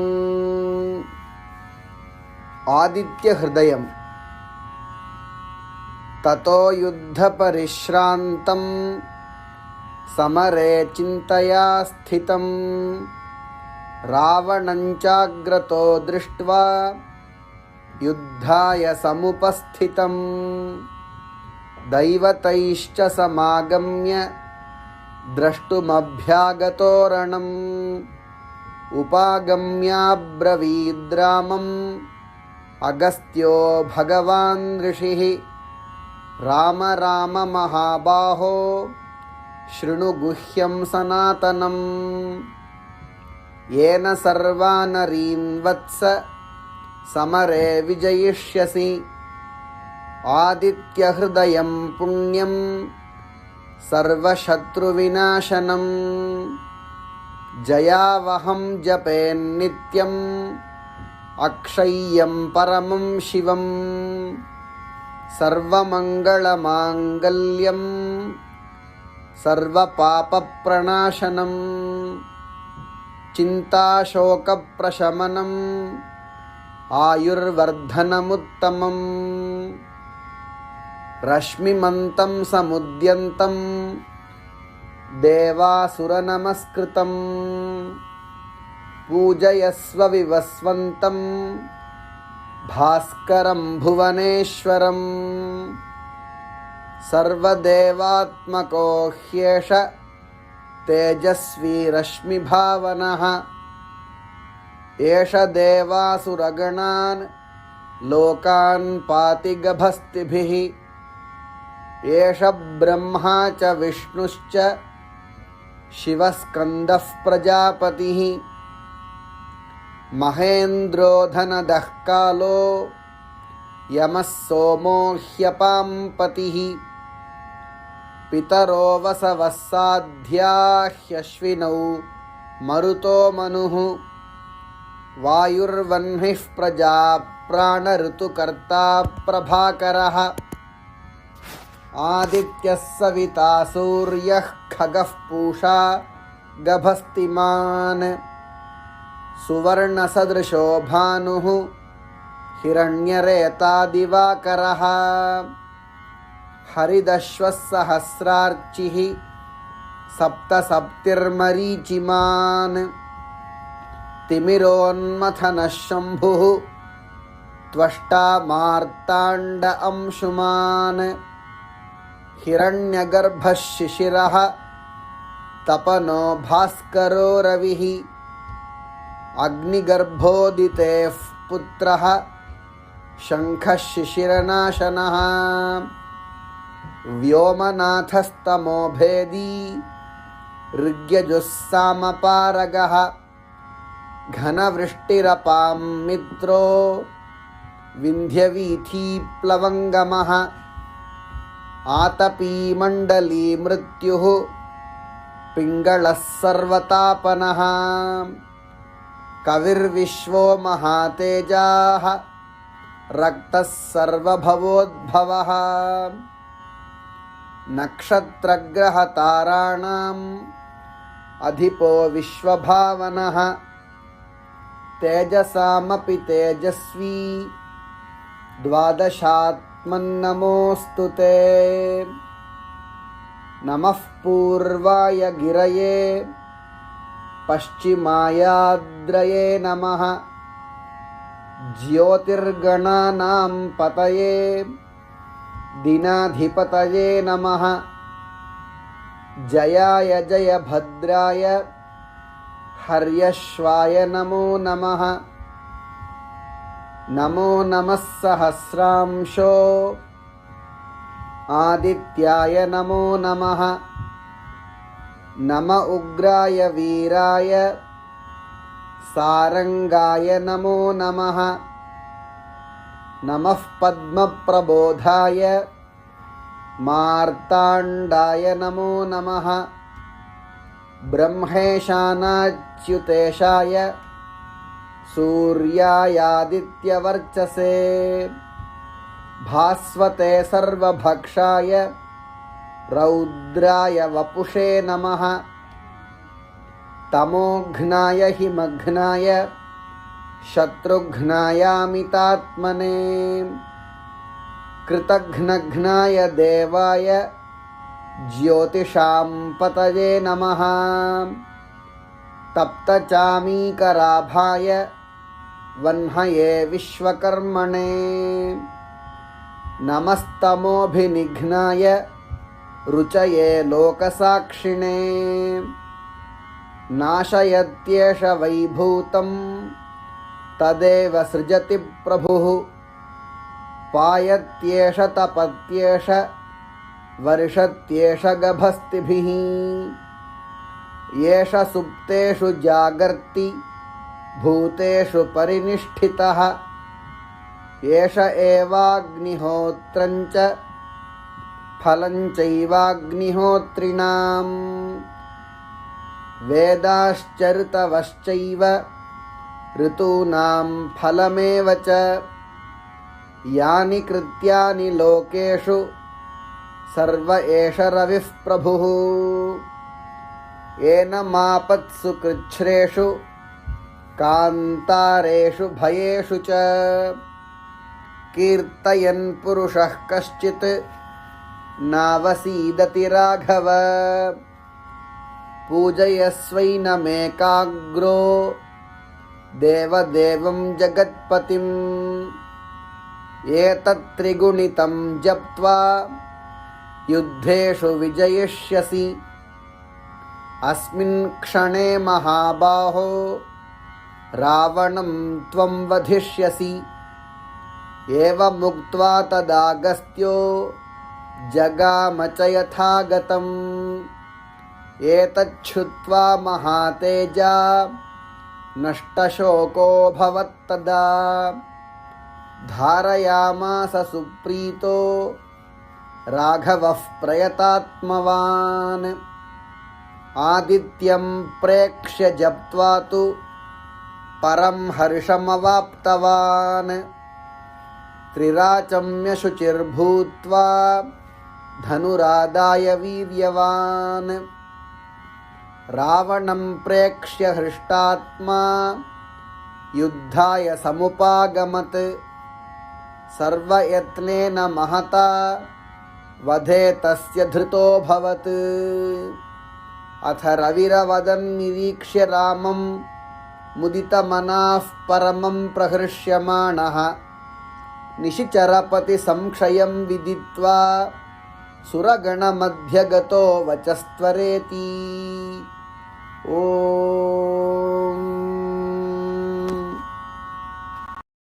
ఓం ఆదిత్య హృదయం. తతో యుద్ధ పరిశ్రాంతం సమరే చింతయా స్థితం రావణం చాగ్రతో దృష్ట్వా యుద్ధాయ సముపస్థితం దైవతైశ్చ సమాగమ్య ద్రష్టుమభ్యాగతో రణం ఉపాగమ్యాబ్రవీద్రామం అగస్త్యో భగవాన్ ఋషిః రామ రామ మహాబాహో శృణు గుహ్యం సనాతనం ఏన సర్వానరీన్ వత్స సమరే విజయిష్యసి ఆదిత్య హృదయం పుణ్యం సర్వశత్రువినాశనం జయావహం జపేన్నిత్యం అక్షయ్యం పరమం శివం సర్వమంగళమాంగళ్యం సర్వపాపప్రణాశనం చింతాశోకప్రశమనం ఆయుర్వర్ధనముత్తమం రశ్మిమంతం సముద్యంతం దేవాసురనమస్కృతం పూజయస్వ వివస్వంతం భాస్కరం భువనేశ్వరం సర్వదేవాత్మకో హ్యేష తేజస్వీ రశ్మిభావనః ఏష దేవాసురగణాన్ లోకాన్ పాతి గభస్తిభిః ఏష బ్రహ్మా చ విష్ణుశ్చ శివస్కందః ప్రజాపతిః మహేంద్రో ధనదః కాలో యమః సోమో హ్యపాం పతిః పితరో వసవః సాధ్యా హ్యశ్వినౌ మరుతో మనుః వాయుర్వహ్నిః ప్రజా ప్రాణఋతుకర్తా ప్రభాకరః ఆదిత్యః సవితా సూర్యః ఖగః పూషా గభస్తిమాన్ సువర్ణసదృశో భానుః హిరణ్యరేతా దివాకరః హరిదశ్వः సహస్రార్చిః సప్తసప్తిర్మరీచిమాన్ తిమిరోన్మథనః శంభుః త్వష్టా మార్తాండ అంశుమాన్ హిరణ్యగర్భः శిశిరः తపనో భాస్కరో రవిః అగ్నిగర్భోదితేః పుత్రः శంఖः శిశిరనాశనः వ్యోమనాథస్తమోభేదీ ఋగ్యజుः సామపారగः ఘనవృష్టిరపాం మిత్రో వింధ్యవీథీప్లవంగమः ఆతపీమండలీ మృత్యుః పింగళः సర్వతాపనః కవిర్విశ్వో మహాతేజాః రక్తः సర్వభవోద్భవः నక్షత్రగ్రహతారాణాం అధిపో విశ్వభావనః తేజసామపి తేజస్వీ ద్వాదశాత్మన్నమోऽస్తు తే నమః పూర్వాయ గిరయే పశ్చిమాయాద్రయే నమః జ్యోతిర్గణానాం పతయే దినాధిపతయే నమః జయాయ జయభద్రాయ హర్యశ్వాయ నమో నమః నమో నమః సహస్రాంశో ఆదిత్యాయ నమో నమః నమ ఉగ్రాయ వీరాయ సారంగాయ నమో నమః నమః పద్మప్రబోధాయ మార్తాండాయ నమో నమః బ్రహ్మేశానాచ్యుతేశాయ సూర్యాయాదిత్యవర్చసే భాస్వతే సర్వభక్షాయ రౌద్రాయ వపుషే నమః तमोघ्नाय हिमघ्नाय शत्रुघ्नायामितात्मने कृतघ्नघ्नाय देवाय ज्योतिषां पतये नमः तप्तचामीकराभाय वह्नये विश्वकर्मणे नमस्तमोभिनिघ्नाय रुचये लोकसाक्षिणे नाशयत्येष वैभूतं तदेव सृजति प्रभुः पायत्येष तपत्येष वर्षत्येष गभस्तिभिः येष सुप्तेषु जागर्ति भूतेषु परिनिष्ठितः एष एवाग्निहोत्रञ्च फलञ्चैवाग्निहोत्रिणाम् वेदाश्चर्तवश्चैव ऋतूनां फलमेव च यानि कृत्यानि लोकेषु सर्व एष रविः प्रभुः येन मापत्सु कृच्छ्रेषु कान्तारेषु भयेषु च कीर्तयन् पुरुषः कश्चित् नावसीदति राघव पूजयस्वैनमेकाग्रो देवदेवं जगत्पतिम् एतत्त्रिगुणितं जप्त्वा युद्धेषु विजयिष्यसि अस्मिन् क्षणे महाबाहो रावणं त्वं वधिष्यसि एवमुक्त्वा तदागस्त्यो जगाम च यथागतम् एतच्छ्रुत्वा महातेजा नष्टशोकोऽभवत्तदा धारयामास सुप्रीतो राघवः प्रयतात्मवान् आदित्यं प्रेक्ष्य जप्त्वा तु परं हर्षमवाप्तवान् त्रिराचम्य शुचिर्भूत्वा धनुरादाय वीर्यवान् रावणं प्रेक्ष्य हृष्टात्मा युद्धाय समुपागमत् सर्वयत्नेन महता वधे तस्य धृतोऽभवत् अथ रविरवदन्निरीक्ष्य रामं मुदितमनाः परमं प्रहृष्यमाणः निशिचरपतिसंक्षयं विदित्वा सुरगणमध्यगतो वचस्त्वरेति। ओ